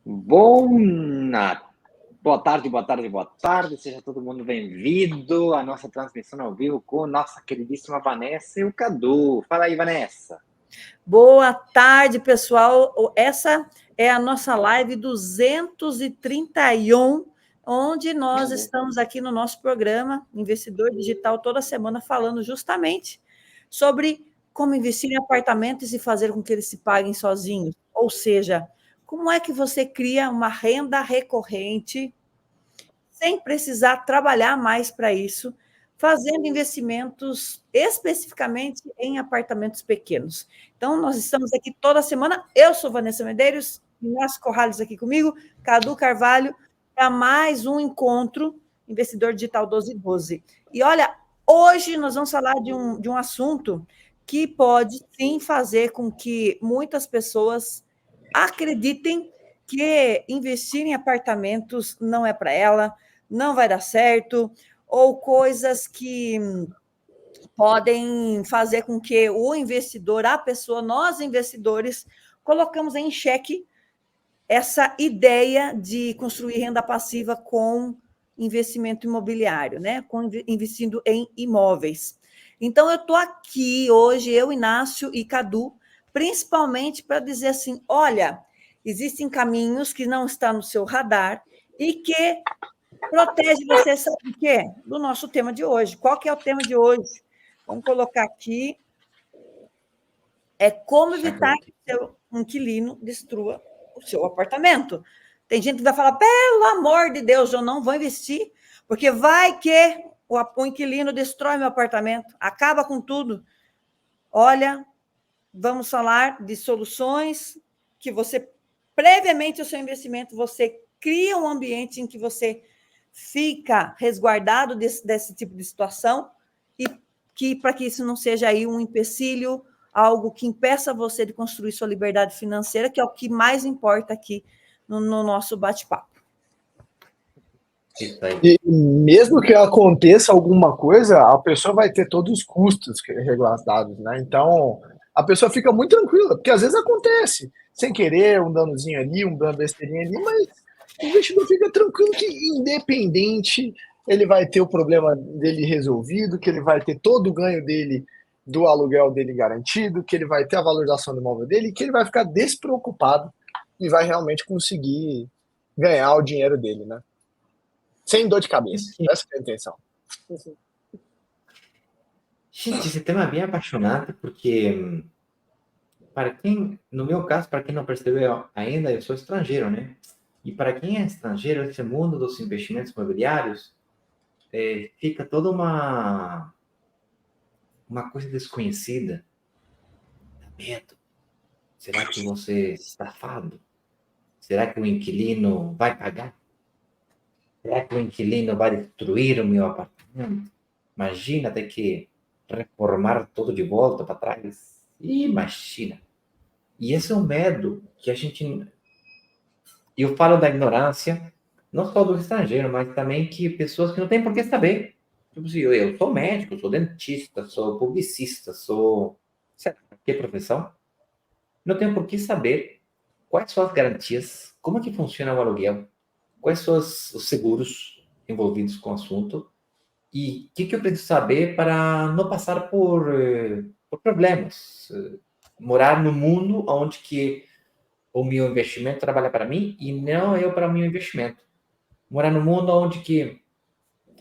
Bom, boa tarde, boa tarde, boa tarde. Seja todo mundo bem-vindo à nossa transmissão ao vivo com nossa queridíssima Vanessa e o Cadu. Fala aí, Vanessa. Boa tarde, pessoal. Essa é a nossa live 231, onde nós estamos aqui no nosso programa Investidor Digital toda semana falando justamente sobre como investir em apartamentos e fazer com que eles se paguem sozinhos. Ou seja, como é que você cria uma renda recorrente sem precisar trabalhar mais para isso, fazendo investimentos especificamente em apartamentos pequenos. Então, nós estamos aqui toda semana. Eu sou Vanessa Medeiros, Inácio Corrales aqui comigo, Cadu Carvalho, para mais um encontro Investidor Digital 1212. E olha, hoje nós vamos falar de um assunto que pode sim fazer com que muitas pessoas acreditem que investir em apartamentos não é para ela, não vai dar certo, ou coisas que podem fazer com que o investidor, a pessoa, nós investidores, colocamos em xeque essa ideia de construir renda passiva com investimento imobiliário, né? Investindo em imóveis. Então, eu estou aqui hoje, eu, Inácio e Cadu, principalmente para dizer assim, olha, existem caminhos que não estão no seu radar e que protege você, sabe do quê? Do nosso tema de hoje. Qual que é o tema de hoje? Vamos colocar aqui. É como evitar que o seu inquilino destrua o seu apartamento. Tem gente que vai falar, pelo amor de Deus, eu não vou investir, porque vai que o inquilino destrói meu apartamento, acaba com tudo. Olha, vamos falar de soluções que você, previamente ao seu investimento, você cria um ambiente em que você fica resguardado desse tipo de situação e que para que isso não seja aí um empecilho, algo que impeça você de construir sua liberdade financeira, que é o que mais importa aqui no nosso bate-papo. E mesmo que aconteça alguma coisa, a pessoa vai ter todos os custos resguardados, né? Então, a pessoa fica muito tranquila, porque às vezes acontece, sem querer, um danozinho ali, um dano besteirinha ali, mas o investidor fica tranquilo que, independente, ele vai ter o problema dele resolvido, que ele vai ter todo o ganho dele do aluguel dele garantido, que ele vai ter a valorização do imóvel dele, que ele vai ficar despreocupado e vai realmente conseguir ganhar o dinheiro dele, né? Sem dor de cabeça. Essa é a intenção. Gente, esse tema é bem apaixonante, porque, para quem, no meu caso, para quem não percebeu ainda, eu sou estrangeiro, né? E para quem é estrangeiro, esse mundo dos investimentos imobiliários fica toda uma coisa desconhecida. Dá medo. Será que você está estafado? Será que o inquilino vai pagar? Será que o inquilino vai destruir o meu apartamento? Imagina ter que reformar tudo de volta para trás. Imagina. E esse é um medo que a gente... Eu falo da ignorância, não só do estrangeiro, mas também que pessoas que não têm por que saber. Tipo assim, eu sou médico, sou dentista, sou publicista, sou... sei lá, que profissão? Não tenho por que saber quais são as garantias, como que funciona o aluguel, quais são os seguros envolvidos com o assunto e o que eu preciso saber para não passar por problemas. Morar no mundo onde que o meu investimento trabalha para mim e não eu para o meu investimento. Morar no mundo onde que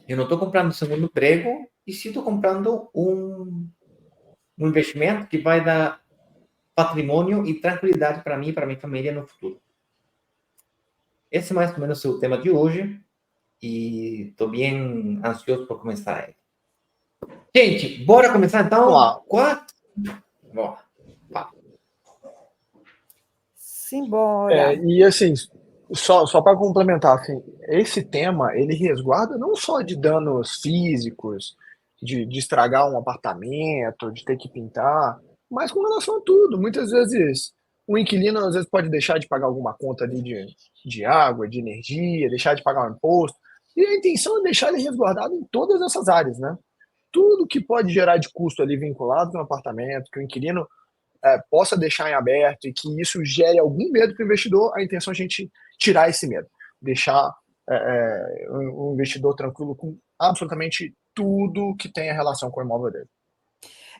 eu não estou comprando um segundo emprego e sim estou comprando um investimento que vai dar patrimônio e tranquilidade para mim e para minha família no futuro. Esse é mais ou menos o tema de hoje e estou bem ansioso por começar ele. Gente, bora começar então? Bora. Simbora. E assim, só para complementar, assim, esse tema, ele resguarda não só de danos físicos, de estragar um apartamento, de ter que pintar, mas com relação a tudo. Muitas vezes, o inquilino às vezes pode deixar de pagar alguma conta ali de água, de energia, deixar de pagar um imposto, e a intenção é deixar ele resguardado em todas essas áreas, né? Tudo que pode gerar de custo ali vinculado no apartamento, que o inquilino possa deixar em aberto e que isso gere algum medo para o investidor, a intenção é a gente tirar esse medo, deixar o investidor tranquilo com absolutamente tudo que tenha relação com o imóvel dele.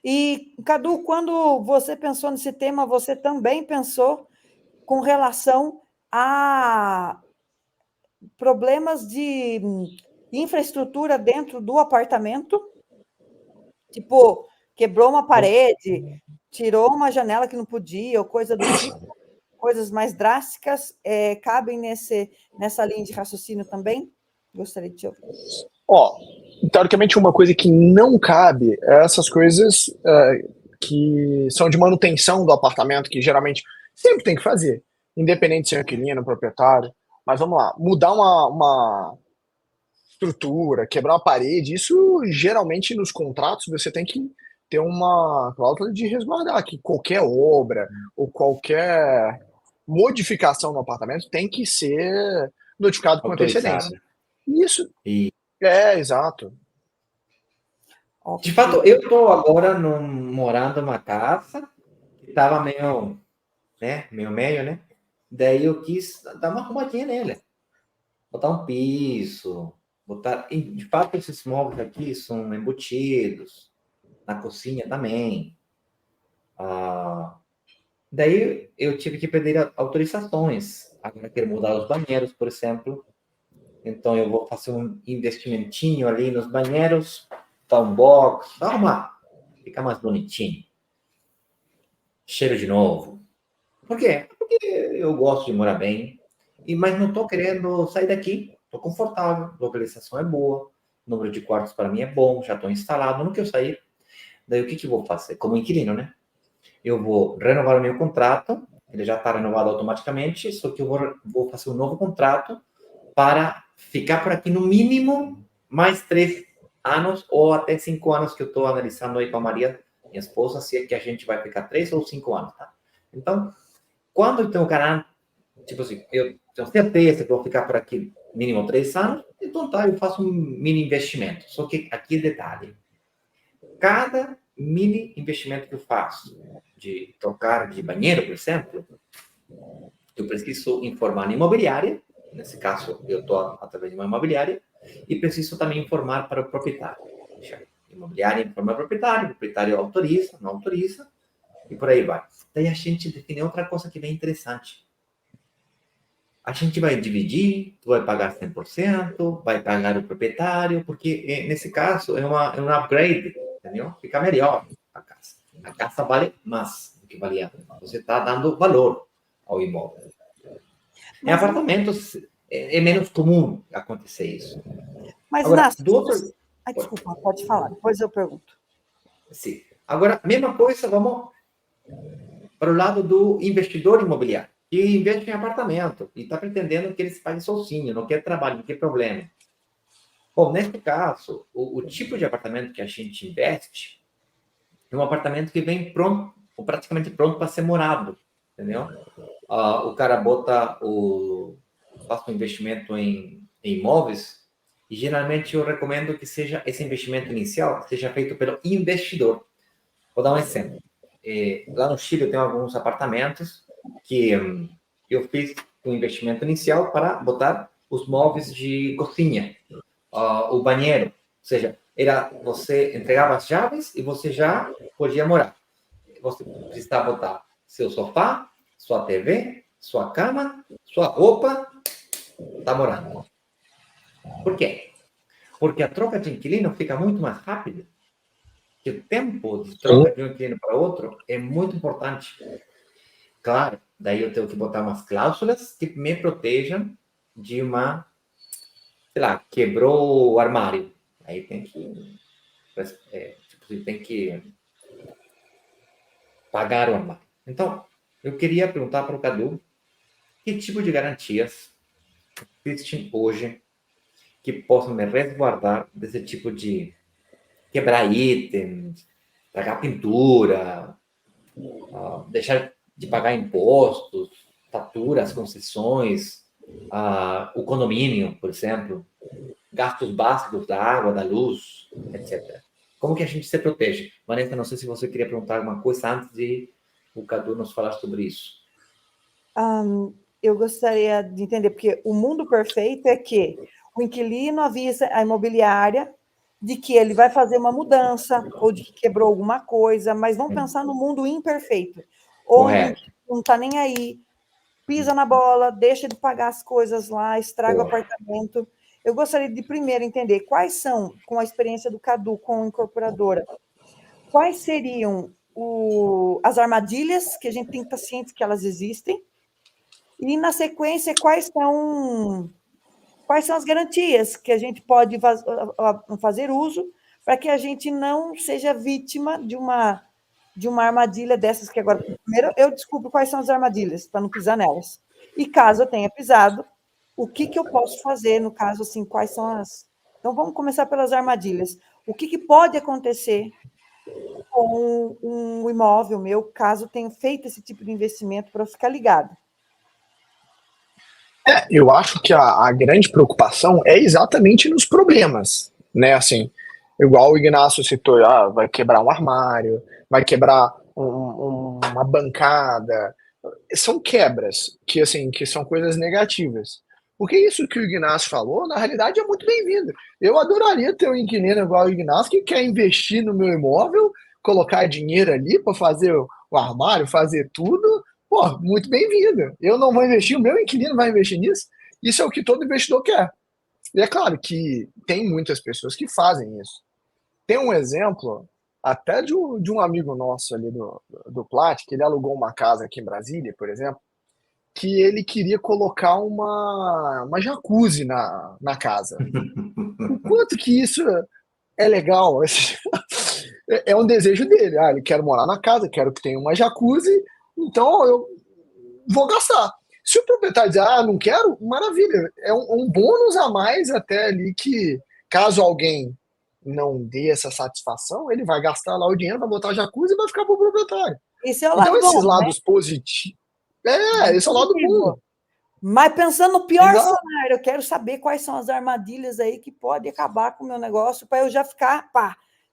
E, Cadu, quando você pensou nesse tema, você também pensou com relação a problemas de infraestrutura dentro do apartamento? Tipo, quebrou uma parede, tirou uma janela que não podia, ou coisa do tipo? Coisas mais drásticas cabem nessa linha de raciocínio também? Gostaria de te ouvir. Teoricamente, uma coisa que não cabe é essas coisas que são de manutenção do apartamento, que geralmente sempre tem que fazer, independente se é inquilino, proprietário. Mas vamos lá, mudar uma estrutura, quebrar uma parede, isso geralmente nos contratos você tem que ter uma cláusula de resguardar, que qualquer obra ou qualquer modificação no apartamento tem que ser notificado com antecedência. Isso exato. De fato, eu estou agora morando numa casa que estava meio meio, né? Daí eu quis dar uma arrumadinha nele. Botar um piso, de fato, esses móveis aqui são embutidos, na cozinha também. Daí eu tive que pedir autorizações. Agora quero mudar os banheiros, por exemplo. Então eu vou fazer um investimentinho ali nos banheiros, dar um box, arrumar, ficar mais bonitinho. Cheiro de novo. Por quê? Porque eu gosto de morar bem, mas não estou querendo sair daqui. Estou confortável, a localização é boa, o número de quartos para mim é bom, já estou instalado, não quero sair. Daí o que eu vou fazer? Como inquilino, né? Eu vou renovar o meu contrato, ele já está renovado automaticamente, só que eu vou fazer um novo contrato para ficar por aqui no mínimo mais 3 anos ou até 5 anos, que eu estou analisando aí com a Maria, minha esposa, se é que a gente vai ficar 3 ou 5 anos, tá? Então, quando eu tenho canal, tipo assim, eu tenho certeza que vou ficar por aqui mínimo 3 anos, então tá, eu faço um mini investimento. Só que aqui detalhe, cada mini investimento que eu faço, de trocar de banheiro, por exemplo, eu preciso informar a imobiliária, nesse caso eu estou através de uma imobiliária, e preciso também informar para o proprietário. A imobiliária informa o proprietário autoriza, não autoriza, e por aí vai. Daí a gente define outra coisa que é bem interessante. A gente vai dividir, tu vai pagar 100%, vai pagar o proprietário, porque nesse caso é um upgrade, entendeu? Fica melhor a casa. A casa vale mais do que valia. Você está dando valor ao imóvel. Em apartamentos é menos comum acontecer isso. Mas, agora, Inácio, desculpa, pode falar, depois eu pergunto. Sim. Agora, mesma coisa, vamos para o lado do investidor imobiliário, que investe em apartamento e está pretendendo que ele se pague sozinho, não quer trabalho, não quer problema. Bom, nesse caso, o tipo de apartamento que a gente investe é um apartamento que vem pronto, ou praticamente pronto para ser morado, entendeu? O cara faz um investimento em imóveis e geralmente eu recomendo que seja esse investimento inicial seja feito pelo investidor. Vou dar um exemplo. Lá no Chile eu tenho alguns apartamentos que eu fiz um investimento inicial para botar os móveis de cozinha, o banheiro, ou seja, você entregava as chaves e você já podia morar. Você precisava botar seu sofá, sua TV, sua cama, sua roupa, está morando. Por quê? Porque a troca de inquilino fica muito mais rápida. Que o tempo de troca de um inquilino para outro é muito importante. Claro, daí eu tenho que botar umas cláusulas que me protejam de uma, sei lá, quebrou o armário. Aí tem que, tem que pagar o armário. Então, eu queria perguntar para o Cadu que tipo de garantias existem hoje que possam me resguardar desse tipo de quebrar itens, pagar pintura, deixar de pagar impostos, faturas, concessões, o condomínio, por exemplo, gastos básicos da água, da luz, etc. Como que a gente se protege? Vanessa, não sei se você queria perguntar alguma coisa antes de o Cadu nos falar sobre isso? Eu gostaria de entender, porque o mundo perfeito é que o inquilino avisa a imobiliária de que ele vai fazer uma mudança ou de que quebrou alguma coisa, mas vamos pensar no mundo imperfeito, onde o inquilino não está nem aí, pisa na bola, deixa de pagar as coisas lá, estraga o apartamento. Eu gostaria de primeiro entender quais são, com a experiência do Cadu com a incorporadora, quais seriam as armadilhas que a gente tem que estar ciente que elas existem, e, na sequência, quais são as garantias que a gente pode fazer uso para que a gente não seja vítima de uma armadilha dessas que agora... Primeiro, eu descubro quais são as armadilhas, para não pisar nelas. E, caso eu tenha pisado, o que eu posso fazer, no caso, assim, quais são as... Então, vamos começar pelas armadilhas. O que pode acontecer com um imóvel meu, caso tenha feito esse tipo de investimento, para eu ficar ligado? Eu acho que a grande preocupação é exatamente nos problemas, né? Assim, igual o Ignacio citou, vai quebrar um armário, vai quebrar uma bancada. São quebras que, assim, que são coisas negativas. Porque isso que o Ignacio falou, na realidade, é muito bem-vindo. Eu adoraria ter um inquilino igual o Ignacio que quer investir no meu imóvel, colocar dinheiro ali para fazer o armário, fazer tudo. Pô, muito bem-vindo. Eu não vou investir, o meu inquilino vai investir nisso. Isso é o que todo investidor quer. E é claro que tem muitas pessoas que fazem isso. Tem um exemplo até de um amigo nosso ali do Plat, que ele alugou uma casa aqui em Brasília, por exemplo, que ele queria colocar uma jacuzzi na casa. O quanto que isso é legal. É um desejo dele. Ele quer morar na casa, quero que tenha uma jacuzzi, então eu vou gastar. Se o proprietário dizer, não quero, maravilha. É um bônus a mais até ali que, caso alguém não dê essa satisfação, ele vai gastar lá o dinheiro, vai botar a jacuzzi e vai ficar para o proprietário. Esse é o lado então, esses bom, lados positivos... esse é o lado bom. Mas pensando no pior cenário, eu quero saber quais são as armadilhas aí que podem acabar com o meu negócio, para eu já ficar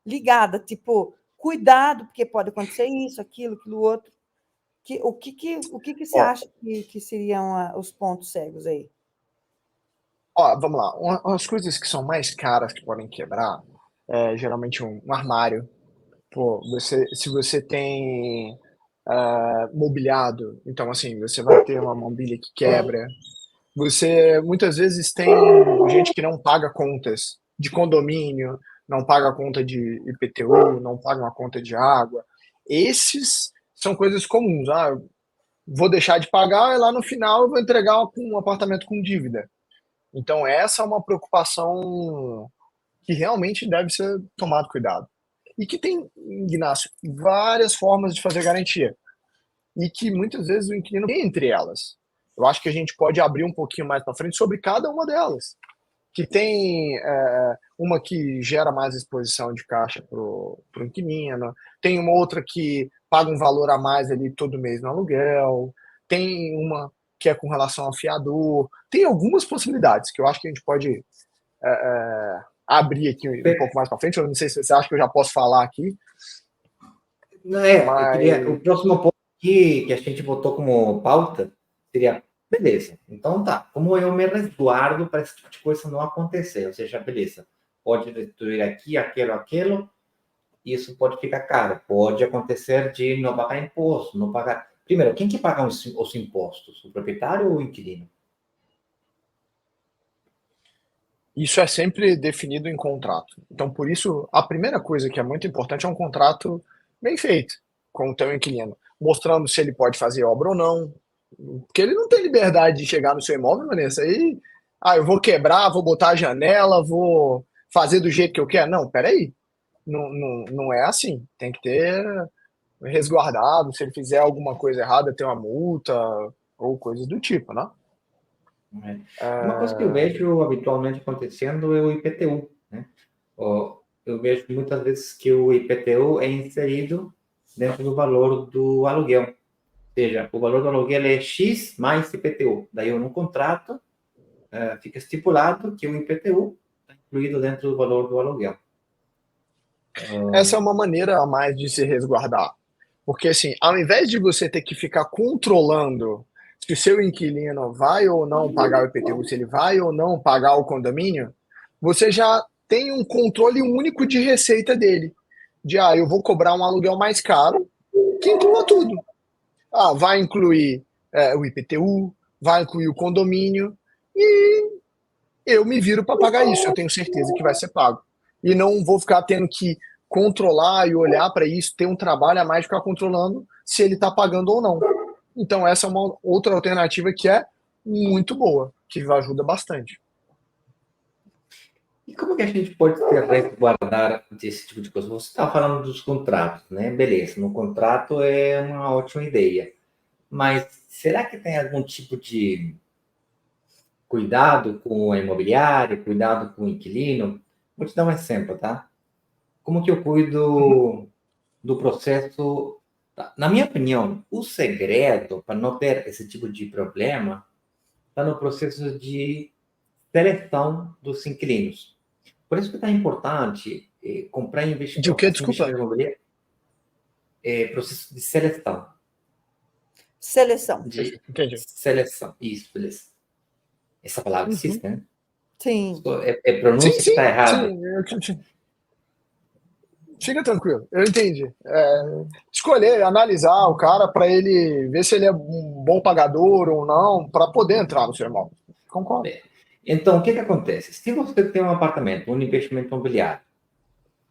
ligada, tipo, cuidado, porque pode acontecer isso, aquilo outro. O que você acha que seriam os pontos cegos aí? Vamos lá. Umas coisas que são mais caras que podem quebrar é geralmente um armário. Se você tem mobiliado, então assim, você vai ter uma mobília que quebra. Você muitas vezes tem gente que não paga contas de condomínio, não paga a conta de IPTU, não paga uma conta de água. Esses são coisas comuns. Vou deixar de pagar e lá no final eu vou entregar um apartamento com dívida. Então essa é uma preocupação que realmente deve ser tomado cuidado. E que tem, Ignacio, várias formas de fazer garantia. E que muitas vezes o inquilino tem entre elas. Eu acho que a gente pode abrir um pouquinho mais para frente sobre cada uma delas. Que tem uma que gera mais exposição de caixa para o inquilino, tem uma outra que paga um valor a mais ali todo mês no aluguel, tem uma que é com relação ao fiador. Tem algumas possibilidades que eu acho que a gente pode abrir aqui um pouco mais para frente. Eu não sei se você acha que eu já posso falar aqui. Não, o próximo ponto que a gente botou como pauta seria, beleza, então tá, como eu me resguardo para esse tipo de coisa não acontecer? Ou seja, beleza, pode destruir aqui, aquilo, isso pode ficar caro, pode acontecer de não pagar imposto, não pagar... Primeiro, quem que paga os impostos? O proprietário ou o inquilino? Isso é sempre definido em contrato. Então, por isso, a primeira coisa que é muito importante é um contrato bem feito com o teu inquilino, mostrando se ele pode fazer obra ou não, porque ele não tem liberdade de chegar no seu imóvel, Vanessa, e eu vou quebrar, vou botar a janela, vou fazer do jeito que eu quero. Não, peraí, não é assim, tem que ter resguardado, se ele fizer alguma coisa errada, ter uma multa, ou coisas do tipo, né? Uma coisa que eu vejo habitualmente acontecendo é o IPTU, né? Eu vejo muitas vezes que o IPTU é inserido dentro do valor do aluguel. Ou seja, o valor do aluguel é X mais IPTU. Daí, no contrato, fica estipulado que o IPTU está incluído dentro do valor do aluguel. Essa é uma maneira a mais de se resguardar. Porque, assim, ao invés de você ter que ficar controlando se o seu inquilino vai ou não pagar o IPTU, se ele vai ou não pagar o condomínio, você já tem um controle único de receita dele. Eu vou cobrar um aluguel mais caro, que inclua tudo. Vai incluir o IPTU, vai incluir o condomínio, e eu me viro para pagar isso, eu tenho certeza que vai ser pago. E não vou ficar tendo que controlar e olhar para isso, ter um trabalho a mais de ficar controlando se ele está pagando ou não. Então, essa é uma outra alternativa que é muito boa, que ajuda bastante. E como que a gente pode se resguardar desse tipo de coisa? Você está falando dos contratos, né? Beleza, no contrato é uma ótima ideia. Mas será que tem algum tipo de cuidado com a imobiliária, cuidado com o inquilino? Vou te dar um exemplo, tá? Como que eu cuido do processo? Na minha opinião, o segredo para não ter esse tipo de problema está no processo de seleção dos inquilinos. Por isso que é tão importante comprar e investir. De o quê? Fazer investimento Desculpa. imobiliário processo de seleção. Seleção. Entendi. Seleção, isso, beleza. Essa palavra existe, né? Sim. É pronúncia que está errada. Sim. Fica tranquilo, eu entendi. Escolher, analisar o cara para ele ver se ele é um bom pagador ou não, para poder entrar no seu imóvel. Concordo. Então, o que acontece? Se você tem um apartamento, um investimento imobiliário,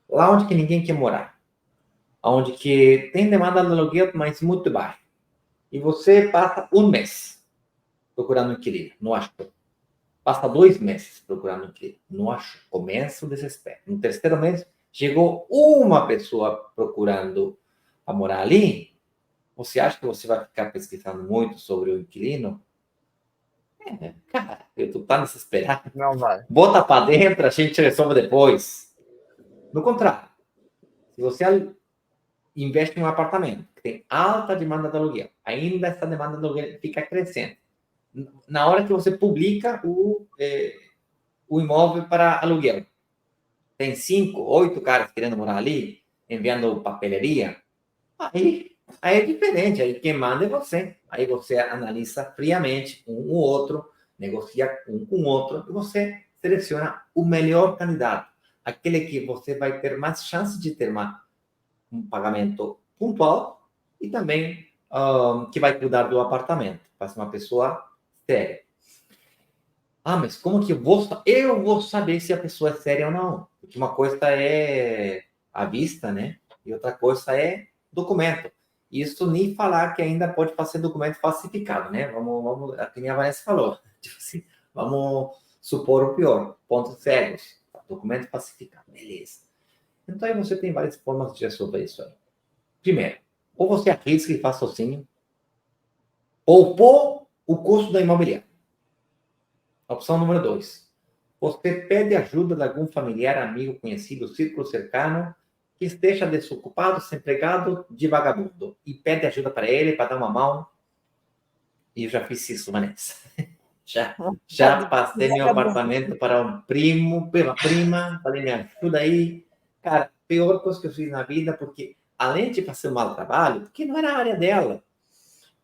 lá onde que ninguém quer morar, onde que tem demanda de aluguel, mas muito baixo, e você passa um mês procurando um inquilino, não achou. Passa 2 meses procurando um inquilino, não achou. Começa o desespero. No terceiro mês, chegou uma pessoa procurando a morar ali. Você acha que você vai ficar pesquisando muito sobre o inquilino? Cara, tu tá desesperado. Não vai. Bota para dentro, a gente resolve depois. No contrário, se você investe em um apartamento que tem alta demanda de aluguel, ainda essa demanda de aluguel fica crescendo. Na hora que você publica o imóvel para aluguel, tem 5, 8 caras querendo morar ali, enviando papelaria, aí é diferente. Aí quem manda é você. Aí você analisa friamente um ou outro, negocia um com o outro, e você seleciona o melhor candidato. Aquele que você vai ter mais chance de ter um pagamento pontual e também que vai cuidar do apartamento. Vai ser uma pessoa séria. Mas como que eu vou saber se a pessoa é séria ou não? Porque uma coisa é a vista, né? E outra coisa é documento. Isso nem falar que ainda pode fazer documento falsificado, né? Vamos, a que a Vanessa falou. Tipo assim, vamos supor o pior. Pontos cegos. Documento falsificado. Beleza. Então aí você tem várias formas de resolver isso aí. Primeiro, ou você arrisca e faz sozinho, ou pôr o custo da imobiliária. Opção número 2. Você pede ajuda de algum familiar, amigo, conhecido, círculo cercano, que esteja desocupado, desempregado, de vagabundo. E pede ajuda para ele, para dar uma mão. E eu já fiz isso, Vanessa. Já passei meu apartamento para um primo, uma prima, falei, me ajuda aí. Cara, pior coisa que eu fiz na vida, porque além de fazer um mau trabalho, porque não era a área dela,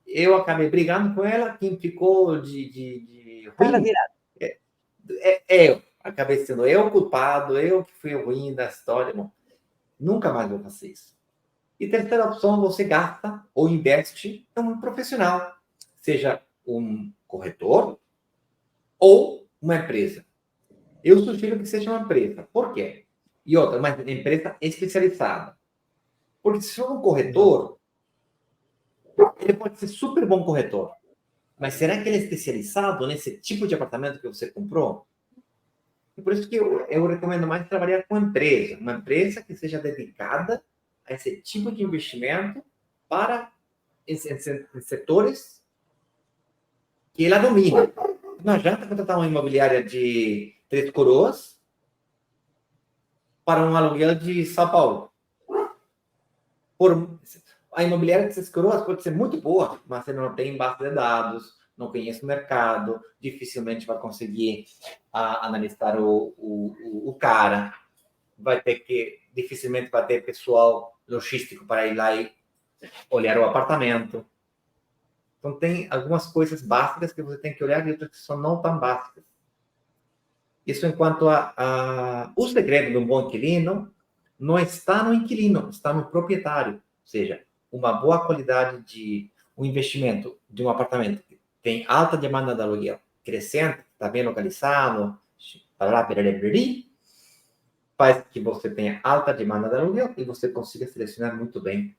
eu acabei brigando com ela, quem ficou de ruim, eu. Acabei sendo eu o culpado, eu que fui o ruim da história. Bom, nunca mais vou fazer isso. E terceira opção, você gasta ou investe em um profissional, seja um corretor ou uma empresa. Eu sugiro que seja uma empresa. Por quê? E outra, uma empresa especializada. Porque se for um corretor, ele pode ser super bom corretor. Mas será que ele é especializado nesse tipo de apartamento que você comprou? E por isso que eu recomendo mais trabalhar com uma empresa que seja dedicada a esse tipo de investimento para em setores que ela domina. Não adianta contratar uma imobiliária de Três Coroas para um aluguel de São Paulo. A imobiliária de Três Coroas pode ser muito boa, mas você não tem base de dados, não conhece o mercado, dificilmente vai conseguir analisar o cara, dificilmente vai ter pessoal logístico para ir lá e olhar o apartamento. Então, tem algumas coisas básicas que você tem que olhar e outras que são não tão básicas. Isso enquanto o segredo de um bom inquilino não está no inquilino, está no proprietário. Ou seja, uma boa qualidade de um investimento de um apartamento que tem alta demanda de aluguel, crescente, está bem localizado, faz que você tenha alta demanda de aluguel e você consiga selecionar muito bem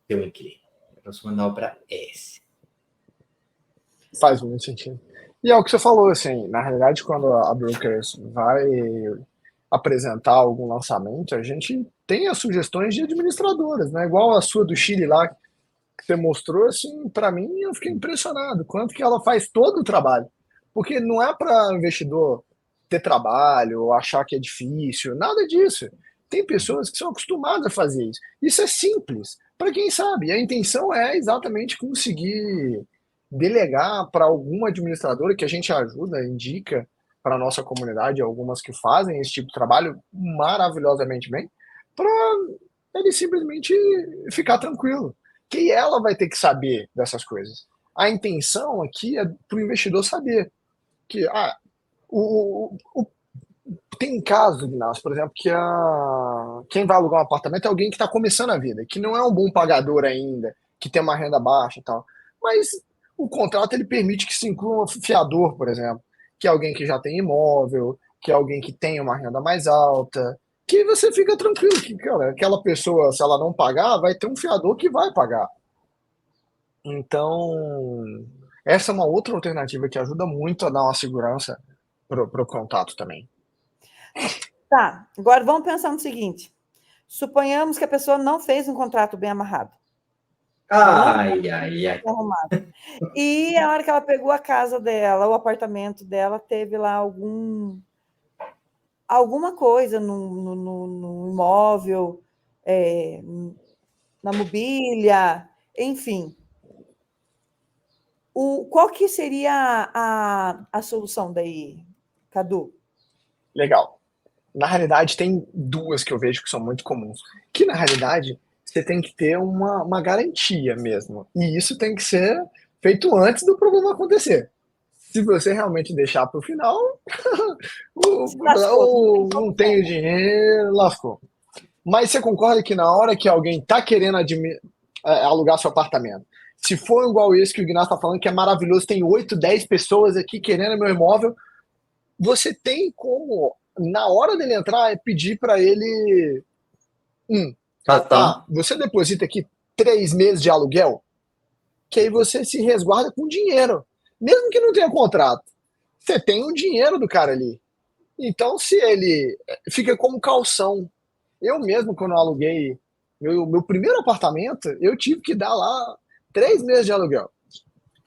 seu inquilino. Vamos mandar para esse. Faz muito sentido. E é o que você falou, assim, na realidade, quando a Brokers vai apresentar algum lançamento, a gente tem as sugestões de administradoras, né? Igual a sua do Chile lá, que você mostrou, assim, para mim, eu fiquei impressionado. Quanto que ela faz todo o trabalho. Porque não é para investidor ter trabalho, ou achar que é difícil, nada disso. Tem pessoas que são acostumadas a fazer isso. Isso é simples, para quem sabe. A intenção é exatamente conseguir delegar para alguma administradora que a gente ajuda, indica para a nossa comunidade, algumas que fazem esse tipo de trabalho maravilhosamente bem, para ele simplesmente ficar tranquilo. Que ela vai ter que saber dessas coisas. A intenção aqui é para o investidor saber que tem casos, Ignacio, por exemplo, que quem vai alugar um apartamento é alguém que está começando a vida, que não é um bom pagador ainda, que tem uma renda baixa e tal. Mas o contrato ele permite que se inclua um fiador, por exemplo, que é alguém que já tem imóvel, que é alguém que tem uma renda mais alta, que você fica tranquilo que, cara, aquela pessoa, se ela não pagar, vai ter um fiador que vai pagar. Então, essa é uma outra alternativa que ajuda muito a dar uma segurança pro contato também. Tá, agora vamos pensar no seguinte. Suponhamos que a pessoa não fez um contrato bem amarrado. Ai. Arrumado. E a hora que ela pegou a casa dela, o apartamento dela, teve lá alguma coisa no imóvel, na mobília, enfim. Qual que seria a solução daí, Cadu? Legal. Na realidade, tem duas que eu vejo que são muito comuns. Que, na realidade, você tem que ter uma garantia mesmo. E isso tem que ser feito antes do problema acontecer. Se você realmente deixar para o final, ou não tem o dinheiro, lascou. Mas você concorda que na hora que alguém está querendo alugar seu apartamento, se for igual esse que o Ignacio está falando, que é maravilhoso, tem 8, 10 pessoas aqui querendo meu imóvel, você tem como, na hora dele entrar, pedir para ele você deposita aqui 3 meses de aluguel, que aí você se resguarda com dinheiro. Mesmo que não tenha contrato, você tem o dinheiro do cara ali. Então, se ele fica como calção. Eu mesmo, quando eu aluguei meu primeiro apartamento, eu tive que dar lá 3 meses de aluguel.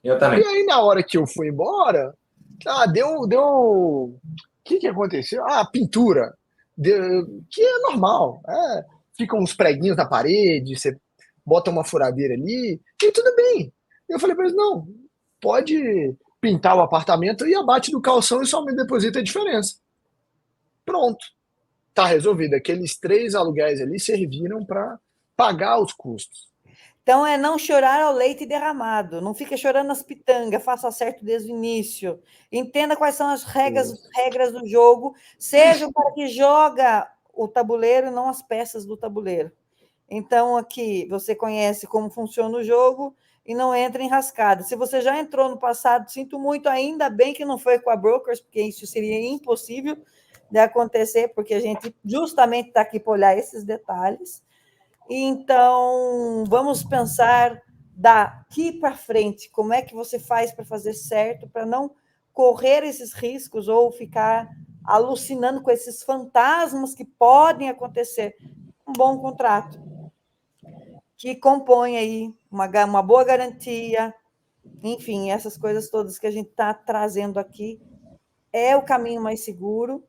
Eu também. E aí, na hora que eu fui embora, deu. O que aconteceu? Pintura. Que é normal. Ficam uns preguinhos na parede, você bota uma furadeira ali, e tudo bem. Eu falei para eles: não, pode pintar o apartamento e abate do calção e só me deposita a diferença. Pronto. Tá resolvido. Aqueles 3 aluguéis ali serviram para pagar os custos. Então, é não chorar ao leite derramado. Não fica chorando nas pitangas, faça certo desde o início. Entenda quais são as regras do jogo. Seja o cara que joga o tabuleiro e não as peças do tabuleiro. Então, aqui, você conhece como funciona o jogo e não entra em rascada. Se você já entrou no passado, sinto muito, ainda bem que não foi com a Brokers, porque isso seria impossível de acontecer, porque a gente justamente está aqui para olhar esses detalhes. Então, vamos pensar daqui para frente, como é que você faz para fazer certo, para não correr esses riscos ou ficar alucinando com esses fantasmas que podem acontecer. Um bom contrato, que compõe aí uma boa garantia, enfim, essas coisas todas que a gente está trazendo aqui, é o caminho mais seguro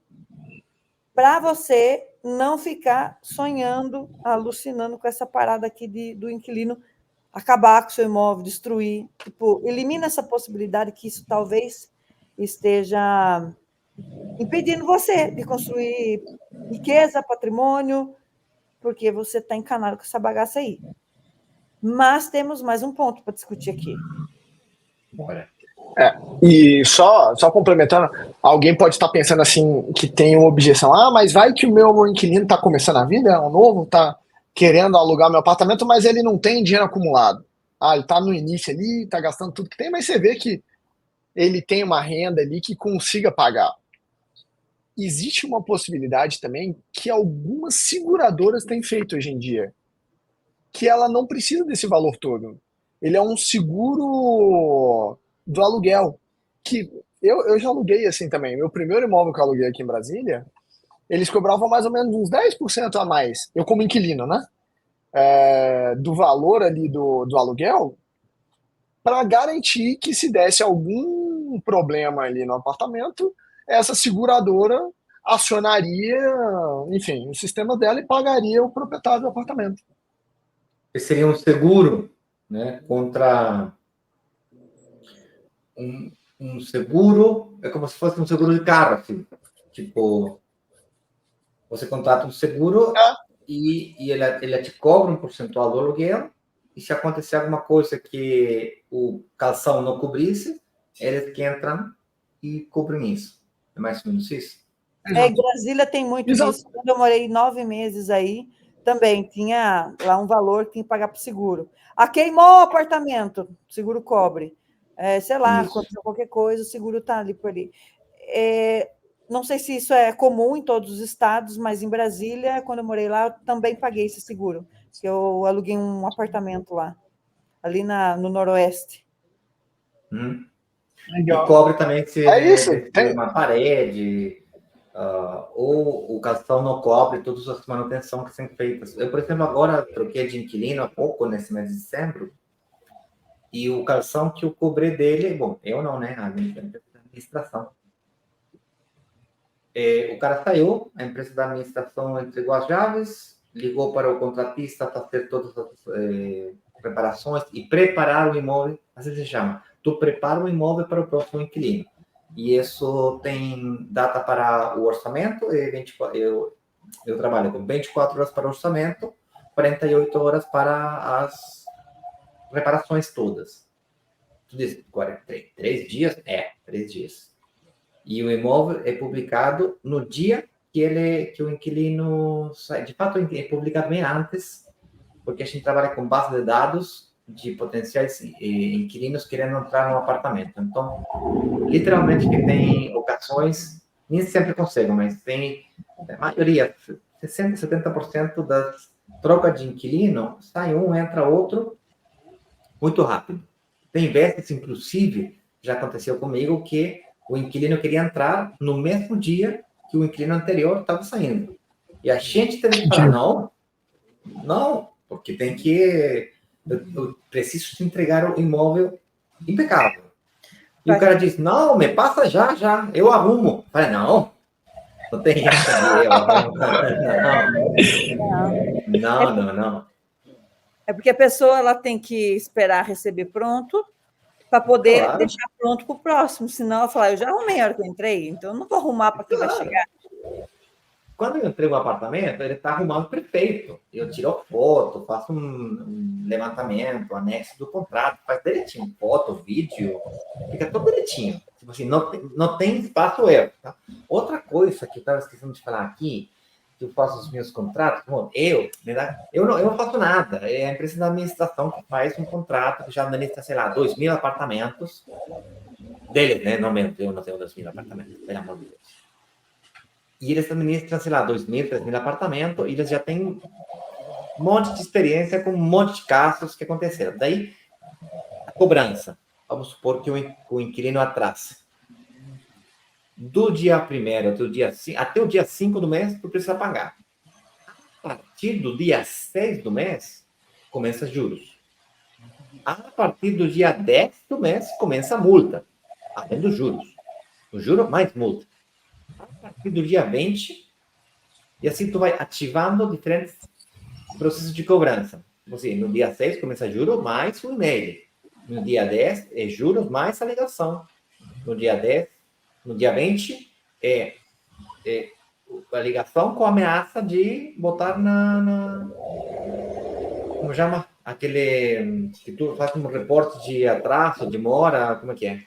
para você não ficar sonhando, alucinando com essa parada aqui do inquilino acabar com o seu imóvel, destruir. Tipo, elimina essa possibilidade que isso talvez esteja impedindo você de construir riqueza, patrimônio, porque você está encanado com essa bagaça aí. Mas temos mais um ponto para discutir aqui. Bora. E só complementando, alguém pode estar pensando assim, que tem uma objeção. Ah, mas vai que o meu inquilino está começando a vida, é um novo, está querendo alugar meu apartamento, mas ele não tem dinheiro acumulado. Ah, ele está no início ali, está gastando tudo que tem, mas você vê que ele tem uma renda ali que consiga pagar. Existe uma possibilidade também que algumas seguradoras têm feito hoje em dia, que ela não precisa desse valor todo. Ele é um seguro do aluguel, que eu já aluguei assim também. Meu primeiro imóvel que eu aluguei aqui em Brasília, eles cobravam mais ou menos uns 10% a mais, eu como inquilino, né? Do valor ali do aluguel, para garantir que se desse algum problema ali no apartamento, essa seguradora acionaria, enfim, o sistema dela e pagaria o proprietário do apartamento. Esse seria um seguro, né, contra um seguro, é como se fosse um seguro de carro, assim. Tipo, você contrata um seguro e ele te cobra um percentual do aluguel, e se acontecer alguma coisa que o calção não cobrisse, eles que entram e cobrem isso. É mais ou menos isso? Em Brasília tem muito disso. Quando eu morei 9 meses aí, também tinha lá um valor que tinha que pagar para o seguro. Queimou o apartamento, o seguro cobre. Sei lá, aconteceu qualquer coisa, o seguro está ali por ali. Não sei se isso é comum em todos os estados, mas em Brasília, quando eu morei lá, eu também paguei esse seguro, porque eu aluguei um apartamento lá, ali no Noroeste. E cobre também se Tem uma parede, ou o calção não cobre todas as manutenções que são feitas. Eu, por exemplo, agora troquei de inquilino há pouco, nesse mês de dezembro, e o calção que eu cobrei dele, bom, eu não, né? A administração. O cara saiu, a empresa da administração entregou as chaves, ligou para o contratista para fazer todas as preparações e preparar o imóvel, assim se chama. Tu prepara o imóvel para o próximo inquilino. E isso tem data para o orçamento, e 24, eu trabalho com 24 horas para o orçamento, 48 horas para as reparações todas. Tu diz, 3 dias? 3 dias. E o imóvel é publicado no dia que o inquilino sai. De fato, é publicado bem antes, porque a gente trabalha com base de dados de potenciais inquilinos querendo entrar no apartamento. Então, literalmente, que tem ocasiões, nem sempre consigo, mas tem a maioria, 60%, 70% das trocas de inquilino, sai um, entra outro, muito rápido. Tem vezes, inclusive, já aconteceu comigo, que o inquilino queria entrar no mesmo dia que o inquilino anterior estava saindo. E a gente teve que falar, não, porque tem que... Eu preciso te entregar o imóvel impecável. E o cara diz, não, me passa já, eu arrumo. Eu falei, não tem essa de eu arrumo. Não. É porque a pessoa ela tem que esperar receber pronto para poder deixar pronto para o próximo. Senão ela fala, eu já arrumei a hora que eu entrei, então eu não vou arrumar para quem vai chegar. Quando eu entrei no apartamento, ele está arrumado perfeito. Eu tiro foto, faço um levantamento, anexo do contrato, faz direitinho. Foto, vídeo, fica tudo direitinho. Tipo assim, não tem espaço erro. Tá? Outra coisa que eu estava esquecendo de falar aqui, que eu faço os meus contratos, bom, eu não faço nada. É a empresa da administração que faz um contrato que já administra, sei lá, 2.000 apartamentos deles, né? Não, eu não tenho 2.000 apartamentos, pelo amor de Deus. E eles administram, sei lá, 2.000, 3.000 apartamentos, e eles já têm um monte de experiência com um monte de casos que aconteceram. Daí, a cobrança. Vamos supor que o inquilino atrasa. Do dia 1º até o dia 5 do mês, tu precisa pagar. A partir do dia 6 do mês, começa juros. A partir do dia 10 do mês, começa a multa. Além dos juros. O juro mais multa. A partir do dia 20, e assim tu vai ativando diferentes processos de cobrança. Assim, no dia 6 começa juros mais um e-mail. No dia 10 é juros mais a ligação. No dia 20 é a ligação com a ameaça de botar como chama? aquele que tu faz um reporte de atraso, demora, como é que é?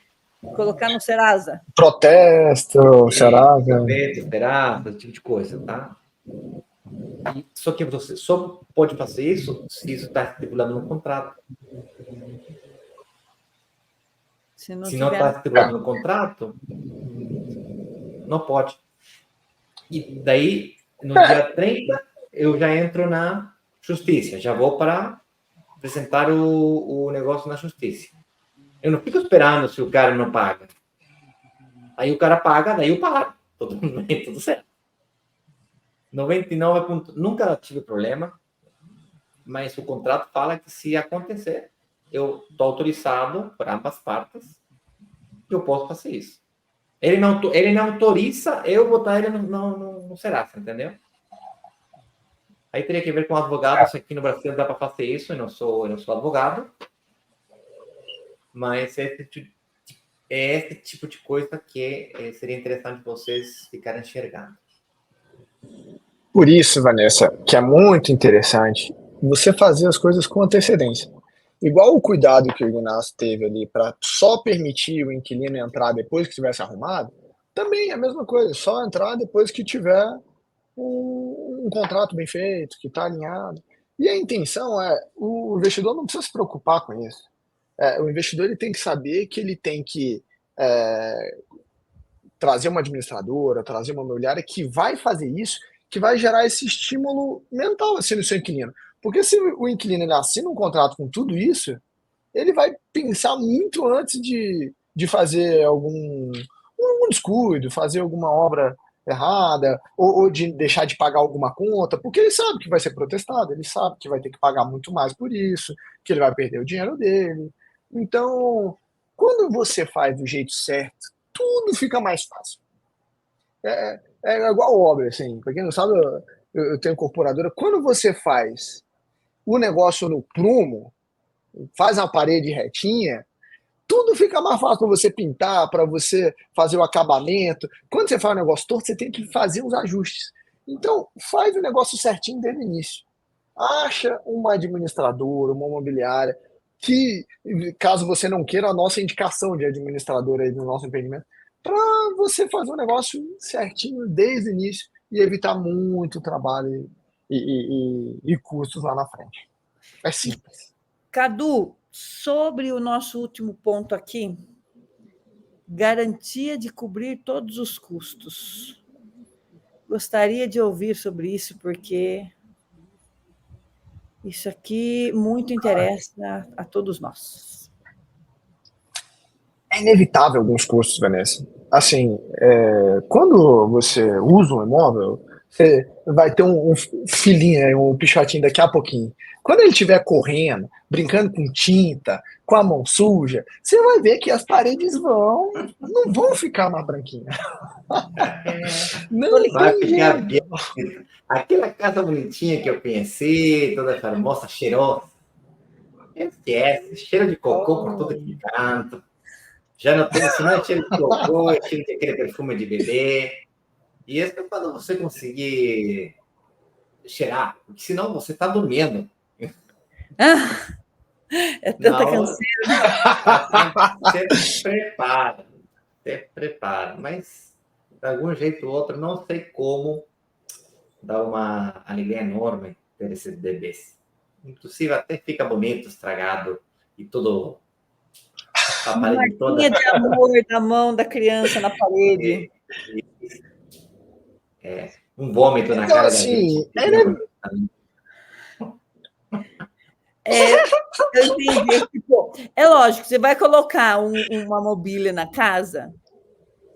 Colocar no Serasa. Protesto, Serasa. Serasa, esse tipo de coisa, tá? Só que você só pode fazer isso se isso está estipulado no contrato. Se não está estipulado no contrato, não pode. E daí, no dia 30, eu já entro na justiça. Já vou para apresentar o negócio na justiça. Eu não fico esperando se o cara não paga. Aí o cara paga, daí eu pago. Tudo bem, tudo certo. 99 nunca tive problema, mas o contrato fala que se acontecer, eu estou autorizado por ambas partes, eu posso fazer isso. Ele não autoriza eu botar ele no Serasa, entendeu? Aí teria que ver com advogados. Aqui no Brasil dá para fazer isso, eu não sou advogado, mas é esse tipo de coisa que seria interessante vocês ficarem enxergando. Por isso, Vanessa, que é muito interessante você fazer as coisas com antecedência. Igual o cuidado que o Ignacio teve ali para só permitir o inquilino entrar depois que tivesse arrumado, também é a mesma coisa, só entrar depois que tiver um contrato bem feito, que está alinhado. E a intenção é, o investidor não precisa se preocupar com isso. O investidor ele tem que saber que ele tem que trazer uma administradora, trazer uma imobiliária que vai fazer isso, que vai gerar esse estímulo mental assim, no seu inquilino. Porque se o inquilino ele assina um contrato com tudo isso, ele vai pensar muito antes de fazer algum descuido, fazer alguma obra errada, ou de deixar de pagar alguma conta, porque ele sabe que vai ser protestado, ele sabe que vai ter que pagar muito mais por isso, que ele vai perder o dinheiro dele. Então, quando você faz do jeito certo, tudo fica mais fácil. É igual obra, assim, pra quem não sabe, eu tenho incorporadora. Quando você faz o negócio no prumo, faz uma parede retinha, tudo fica mais fácil para você pintar, para você fazer o acabamento. Quando você faz um negócio torto, você tem que fazer os ajustes. Então, faz o negócio certinho desde o início. Acha uma administradora, uma imobiliária, que, caso você não queira a nossa indicação de administradora aí no nosso empreendimento, para você fazer o negócio certinho desde o início e evitar muito trabalho e custos lá na frente. É simples. Cadu, sobre o nosso último ponto aqui, garantia de cobrir todos os custos. Gostaria de ouvir sobre isso, porque isso aqui muito interessa a todos nós. É inevitável alguns custos, Vanessa. Assim, quando você usa um imóvel, você vai ter um filhinho, um pichotinho daqui a pouquinho. Quando ele estiver correndo, brincando com tinta, com a mão suja, você vai ver que as paredes não vão ficar mais branquinhas. Não vai ficar bem. Aquela casa bonitinha que eu conheci, toda charmosa, cheirosa. Esquece, cheiro de cocô por todo que canto. Já não tem, se não é cheiro de cocô, é cheiro de aquele perfume de bebê. E isso é quando você conseguir cheirar, porque senão você está dormindo. É tanta canseira. Você prepara, mas de algum jeito ou outro, não sei como, dá uma alegria enorme ter esses bebês. Inclusive até fica bonito, estragado e tudo. A parede toda. De amor da mão da criança na parede. Um vômito na cara da gente. Eu entendi. Tipo, é lógico, você vai colocar uma mobília na casa,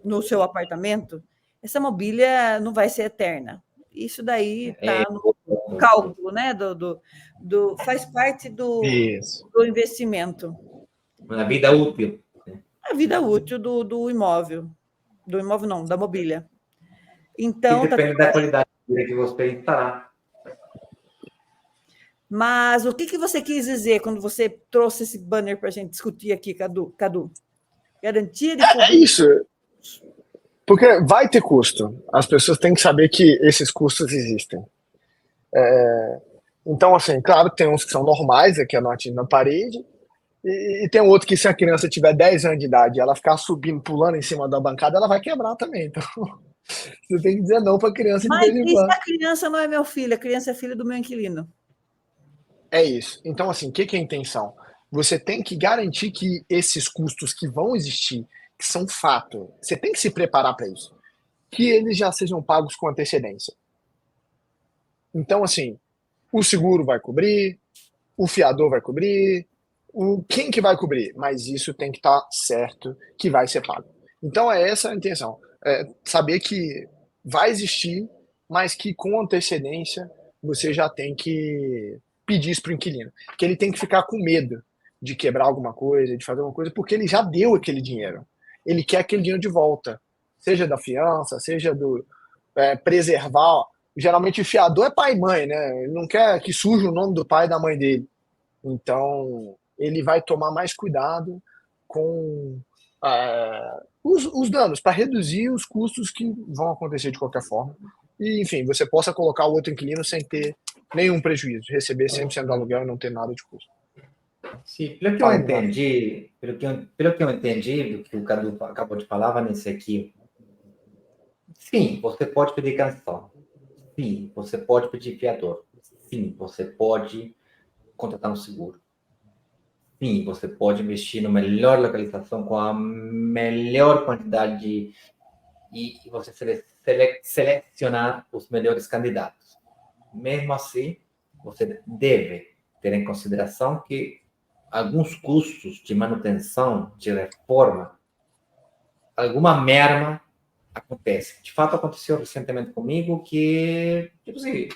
no seu apartamento, essa mobília não vai ser eterna. Isso daí está no cálculo, né? Faz parte do investimento. A vida útil. A vida útil do imóvel. Do imóvel não, da mobília. Então, depende da qualidade que você instalar. Mas o que você quis dizer quando você trouxe esse banner para a gente discutir aqui, Cadu? Garantia de É isso. Porque vai ter custo. As pessoas têm que saber que esses custos existem. Então, assim, claro que tem uns que são normais, aqui anotinho na parede, e tem outro que se a criança tiver 10 anos de idade e ela ficar subindo, pulando em cima da bancada, ela vai quebrar também. Então, você tem que dizer não para a criança de Mas vez em e se quando. a criança não é meu filho? A criança é filho do meu inquilino. É isso. Então, assim, o que é a intenção? Você tem que garantir que esses custos que vão existir, que são fato, você tem que se preparar para isso, que eles já sejam pagos com antecedência. Então, assim, o seguro vai cobrir, o fiador vai cobrir, quem que vai cobrir? Mas isso tem que estar certo que vai ser pago. Então, é essa a intenção. Saber que vai existir, mas que com antecedência você já tem que pedir isso para o inquilino. Que ele tem que ficar com medo de quebrar alguma coisa, de fazer alguma coisa, porque ele já deu aquele dinheiro. Ele quer aquele dinheiro de volta. Seja da fiança, seja do preservar. Geralmente o fiador é pai e mãe, né? Ele não quer que suje o nome do pai e da mãe dele. Então, ele vai tomar mais cuidado com os danos, para reduzir os custos que vão acontecer de qualquer forma. E, enfim, você possa colocar o outro inquilino sem ter nenhum prejuízo, receber 100% do aluguel e não ter nada de custo. Sim, pelo que eu entendi, pelo que eu entendi do que o Cadu acabou de falar, Vanessa, aqui, sim, você pode pedir canção. Sim, você pode pedir fiador. Sim, você pode contratar um seguro. Sim, você pode investir na melhor localização com a melhor quantidade e você selecionar os melhores candidatos. Mesmo assim, você deve ter em consideração que alguns custos de manutenção, de reforma, alguma merma acontece. De fato, aconteceu recentemente comigo que, tipo assim,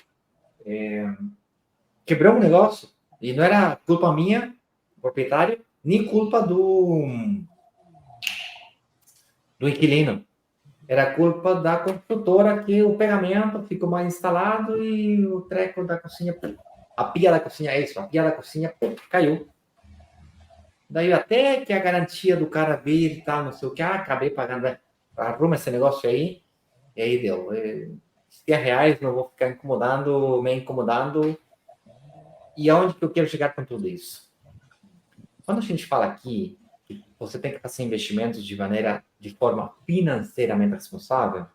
quebrou um negócio e não era culpa minha, proprietário, nem culpa do inquilino. Era culpa da construtora que o pegamento ficou mal instalado e o treco da cozinha, a pia da cozinha, a pia da cozinha caiu. Daí até que a garantia do cara vir e tal, não sei o que, acabei pagando, arruma esse negócio aí, e aí deu. R$100, não vou ficar me incomodando. E aonde que eu quero chegar com tudo isso? Quando a gente fala aqui que você tem que fazer investimentos de forma financeiramente responsável,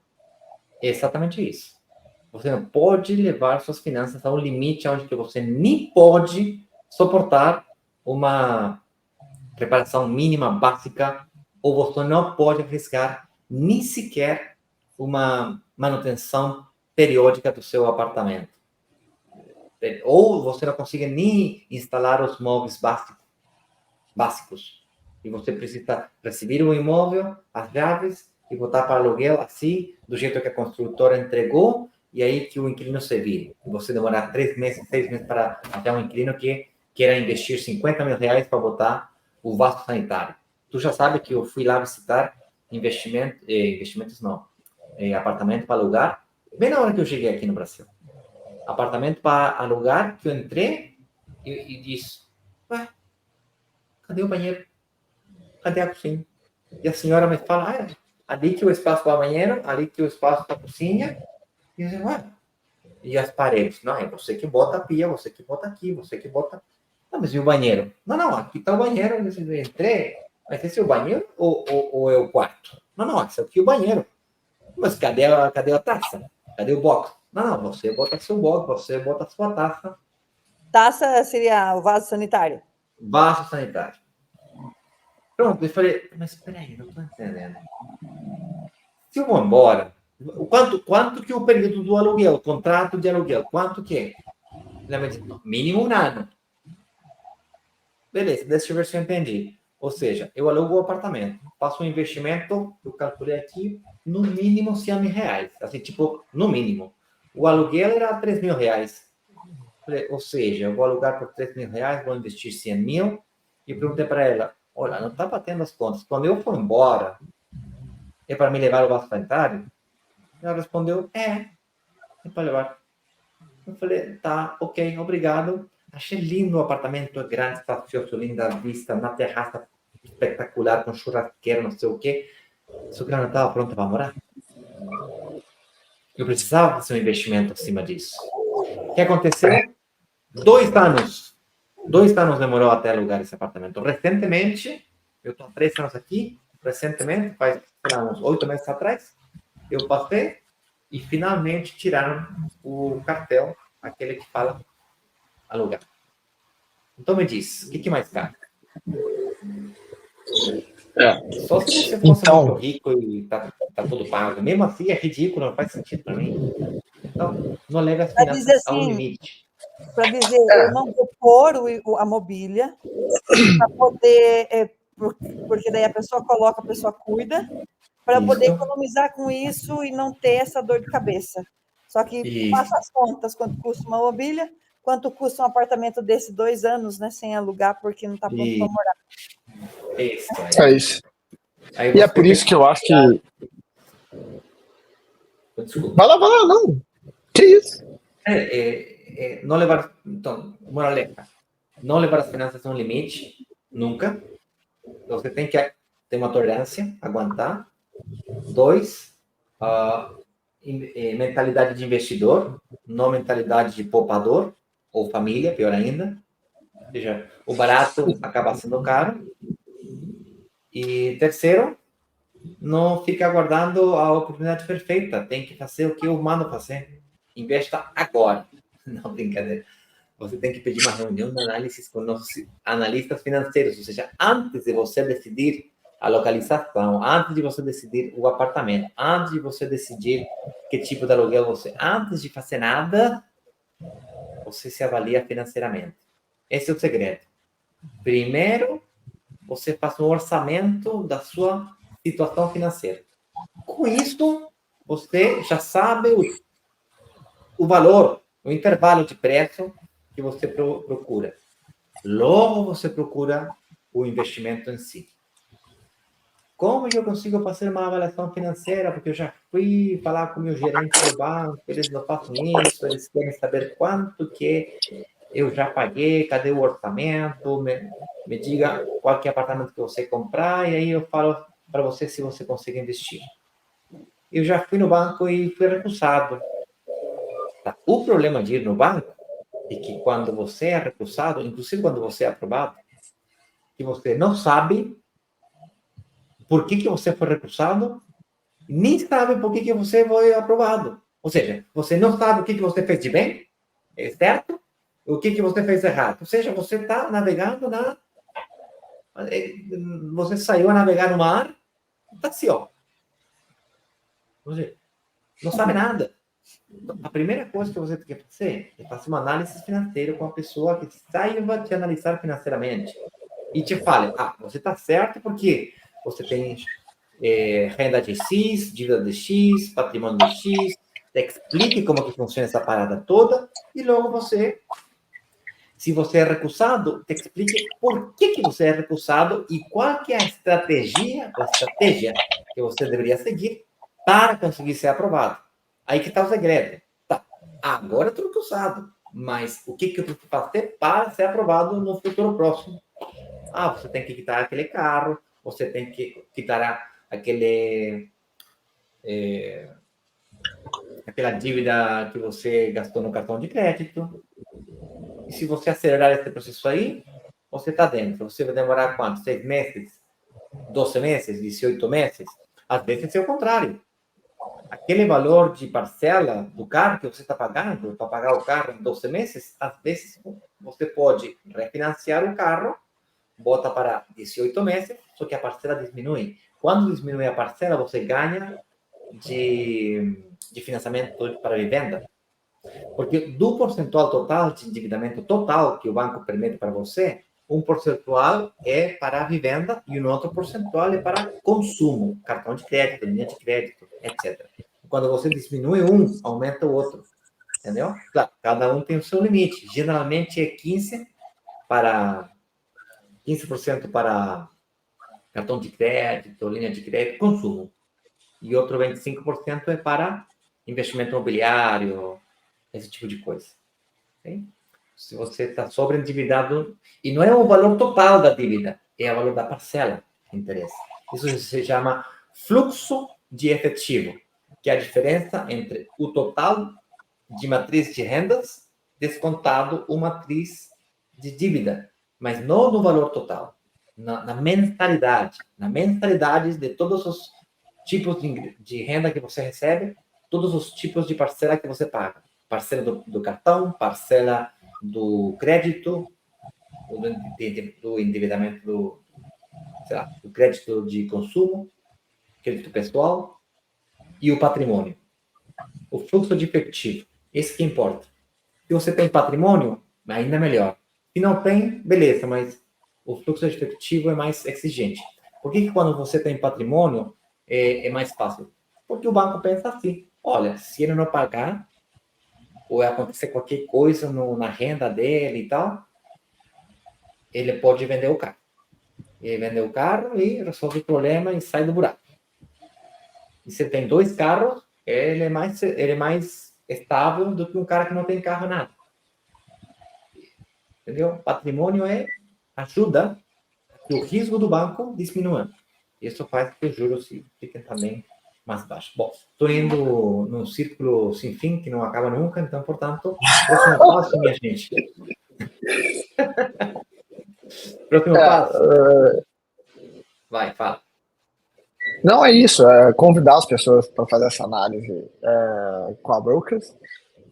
é exatamente isso. Você não pode levar suas finanças a um limite onde que você nem pode suportar uma preparação mínima básica, ou você não pode arriscar nem sequer uma manutenção periódica do seu apartamento. Ou você não consegue nem instalar os móveis básicos. E você precisa receber o imóvel, as chaves, e botar para aluguel assim, do jeito que a construtora entregou, e aí que o inquilino se vire. E você demorar 3 meses, 6 meses para até um inquilino que queira investir R$50 mil para botar o vaso sanitário. Tu já sabe que eu fui lá visitar investimentos não, apartamento para alugar, bem na hora que eu cheguei aqui no Brasil. Apartamento para alugar, que eu entrei e disse, cadê o banheiro? Cadê a cozinha? E a senhora me fala, ali que o espaço para o banheiro, ali que o espaço para a cozinha. E eu digo, e as paredes? Não, é você que bota a pia, você que bota aqui, você que bota... Não, mas e o banheiro? Não, aqui está o banheiro, eu entrei. Mas esse é o banheiro ou é o quarto? Não, esse aqui é o banheiro. Mas cadê a taça? Cadê o box? Não, você bota seu box, você bota a sua taça. Taça seria o vaso sanitário? Vaso sanitário. Pronto, eu falei, mas peraí, não estou entendendo. Se eu vou embora, quanto que é o período do aluguel, o contrato de aluguel, quanto que é? Ela me disse, mínimo 1 ano. Beleza, deixa eu ver se eu entendi. Ou seja, eu alugo o apartamento, faço um investimento, eu calculei aqui, no mínimo R$100 mil. Assim, tipo, no mínimo. O aluguel era R$3 mil. Ou seja, eu vou alugar por R$3 mil, vou investir 100 mil, e perguntei para ela, olha, não está batendo as contas. Quando eu for embora, é para me levar o vaso sanitário? Ela respondeu, é para levar. Eu falei, tá, ok, obrigado. Achei lindo o apartamento, grande, espacioso, linda vista, na terraça espetacular, com churrasqueiro, não sei o quê. Só que ela não estava pronta para morar. Eu precisava fazer um investimento acima disso. O que aconteceu? 2 anos. 2 anos demorou até alugar esse apartamento. Recentemente, eu estou há 3 anos aqui, recentemente, faz uns 8 meses atrás, eu passei e finalmente tiraram o cartel, aquele que fala alugar. Então me diz, o que é mais caro? Só se você fosse muito rico e tá tudo pago. Mesmo assim é ridículo, não faz sentido para mim. Então, não leva as finanças ao limite. Para dizer, eu não vou pôr a mobília para poder, porque daí a pessoa coloca, a pessoa cuida, para poder economizar com isso e não ter essa dor de cabeça. Só que faça as contas, quanto custa uma mobília, quanto custa um apartamento desse 2 anos, né, sem alugar, porque não está pronto para morar. É isso. E é por isso que eu acho que... Desculpa. Vai lá, não. Que isso? Não levar... Então, moraleja. Não levar as finanças a um limite, nunca. Você tem que ter uma tolerância, aguentar. 2, mentalidade de investidor, não mentalidade de poupador, ou família, pior ainda. Ou seja, o barato acaba sendo caro. E terceiro, não fica aguardando a oportunidade perfeita. Tem que fazer o que o humano fazer. Investa agora. Não, brincadeira. Você tem que pedir uma reunião de análise com nossos analistas financeiros. Ou seja, antes de você decidir a localização, antes de você decidir o apartamento, antes de você decidir que tipo de aluguel você... Antes de fazer nada, você se avalia financeiramente. Esse é o segredo. Primeiro, você faz um orçamento da sua situação financeira. Com isso, você já sabe o valor, o intervalo de preço que você procura. Logo, você procura o investimento em si. Como eu consigo fazer uma avaliação financeira? Porque eu já fui falar com o meu gerente do banco, eles não fazem isso, eles querem saber quanto que eu já paguei, cadê o orçamento, me diga qual que é o apartamento que você comprar, e aí eu falo para você se você consegue investir. Eu já fui no banco e fui recusado. Tá? O problema de ir no banco é que quando você é recusado, inclusive quando você é aprovado, que você não sabe por que você foi recusado, nem sabe por que você foi aprovado. Ou seja, você não sabe o que você fez de bem, certo? O que você fez errado. Ou seja, você está navegando você saiu a navegar no mar, está assim, ó. Você não sabe nada. A primeira coisa que você tem que fazer é fazer uma análise financeira com a pessoa que saiba te analisar financeiramente. E te fale, você está certo porque você tem renda de X, dívida de X, patrimônio de X, te explique como que funciona essa parada toda, e logo você, se você é recusado, te explique por que você é recusado e qual que é a estratégia que você deveria seguir para conseguir ser aprovado. Aí que está o segredo. Tá, agora eu estou recusado, mas o que eu tenho que fazer para ser aprovado no futuro próximo? Você tem que quitar aquele carro, você tem que quitar aquela dívida que você gastou no cartão de crédito. E se você acelerar esse processo aí, você está dentro. Você vai demorar quanto? 6 meses? 12 meses? 18 meses? Às vezes é o contrário. Aquele valor de parcela do carro que você está pagando, para pagar o carro em 12 meses, às vezes você pode refinanciar o carro, bota para 18 meses, só que a parcela diminui. Quando diminui a parcela, você ganha de financiamento para vivenda. Porque do percentual total de endividamento total que o banco permite para você, um percentual é para a vivenda e um outro percentual é para consumo, cartão de crédito, linha de crédito, etc. Quando você diminui um, aumenta o outro. Entendeu? Claro, cada um tem o seu limite. Geralmente é 15% para cartão de crédito, linha de crédito, consumo. E outro 25% é para investimento imobiliário, esse tipo de coisa. Okay? Se você está sobreendividado, e não é o valor total da dívida, é o valor da parcela que interessa. Isso se chama fluxo de efetivo, que é a diferença entre o total de matriz de rendas descontado uma matriz de dívida, mas não no valor total, na mensalidade de todos os tipos de renda que você recebe, todos os tipos de parcela que você paga. Parcela do cartão, parcela do crédito, do endividamento, do crédito de consumo, crédito pessoal e o patrimônio. O fluxo de efetivo, esse que importa. Se você tem patrimônio, ainda melhor. Se não tem, beleza, mas o fluxo de efetivo é mais exigente. Por que quando você tem patrimônio é mais fácil? Porque o banco pensa assim, olha, se ele não pagar, ou acontecer qualquer coisa na renda dele e tal, ele pode vender o carro. Ele vende o carro e resolve o problema e sai do buraco. E se tem 2 carros, ele é mais estável do que um cara que não tem carro nada. Entendeu? Patrimônio ajuda que o risco do banco diminua. Isso faz que os juros fiquem também mais baixos. Bom, estou indo num círculo sem fim, que não acaba nunca, então, portanto, próximo passo, minha gente. Próximo passo. Vai, fala. Não, é isso, convidar as pessoas para fazer essa análise com a Brokers.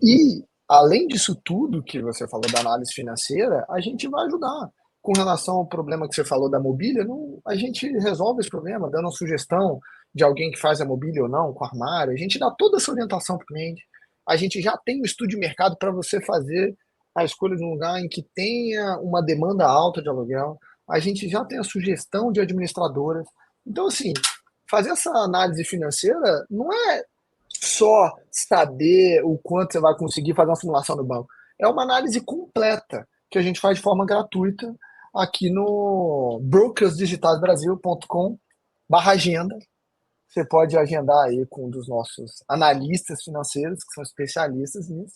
E, além disso tudo que você falou da análise financeira, a gente vai ajudar. Com relação ao problema que você falou da mobília, a gente resolve esse problema, dando uma sugestão de alguém que faz a mobília ou não, com armário. A gente dá toda essa orientação para o cliente. A gente já tem um estudo de mercado para você fazer a escolha de um lugar em que tenha uma demanda alta de aluguel. A gente já tem a sugestão de administradoras. Então, assim, fazer essa análise financeira não é só saber o quanto você vai conseguir fazer uma simulação no banco. É uma análise completa que a gente faz de forma gratuita aqui no brokersdigitalsbrasil.com/agenda. Você pode agendar aí com um dos nossos analistas financeiros, que são especialistas nisso.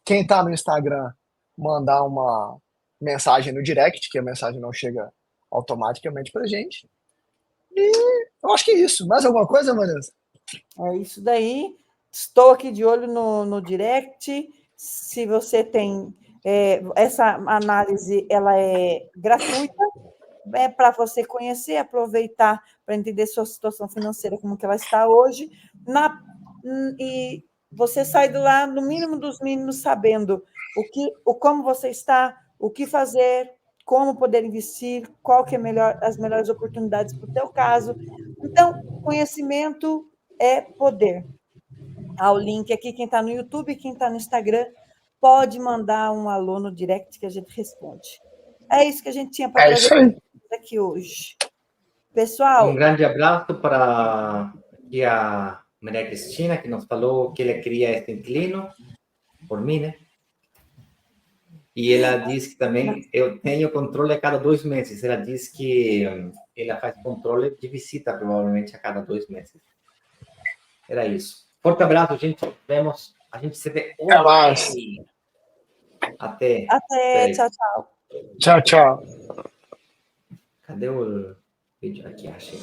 Quem está no Instagram, mandar uma mensagem no direct, que a mensagem não chega automaticamente para a gente. E eu acho que é isso. Mais alguma coisa, Vanessa? É isso daí. Estou aqui de olho no direct. Se você tem... essa análise, ela é gratuita, para você conhecer, aproveitar para entender sua situação financeira, como que ela está hoje, e você sai de lá, no mínimo dos mínimos, sabendo como você está, o que fazer, como poder investir, qual que é as melhores oportunidades para o teu caso. Então, conhecimento é poder. Há o link aqui, quem está no YouTube, quem está no Instagram, pode mandar um alô no direct que a gente responde. É isso que a gente tinha para trazer aqui hoje. Pessoal... Um grande abraço para a Maria Cristina, que nos falou que ela queria este inquilino, por mim, né? E ela diz que também eu tenho controle a cada 2 meses. Ela diz que ela faz controle de visita, provavelmente, a cada 2 meses. Era isso. Forte abraço, gente. Vemos. A gente se vê hoje. Até. Tchau, tchau. Tchau, tchau. Cadê o vídeo? Aqui, achei.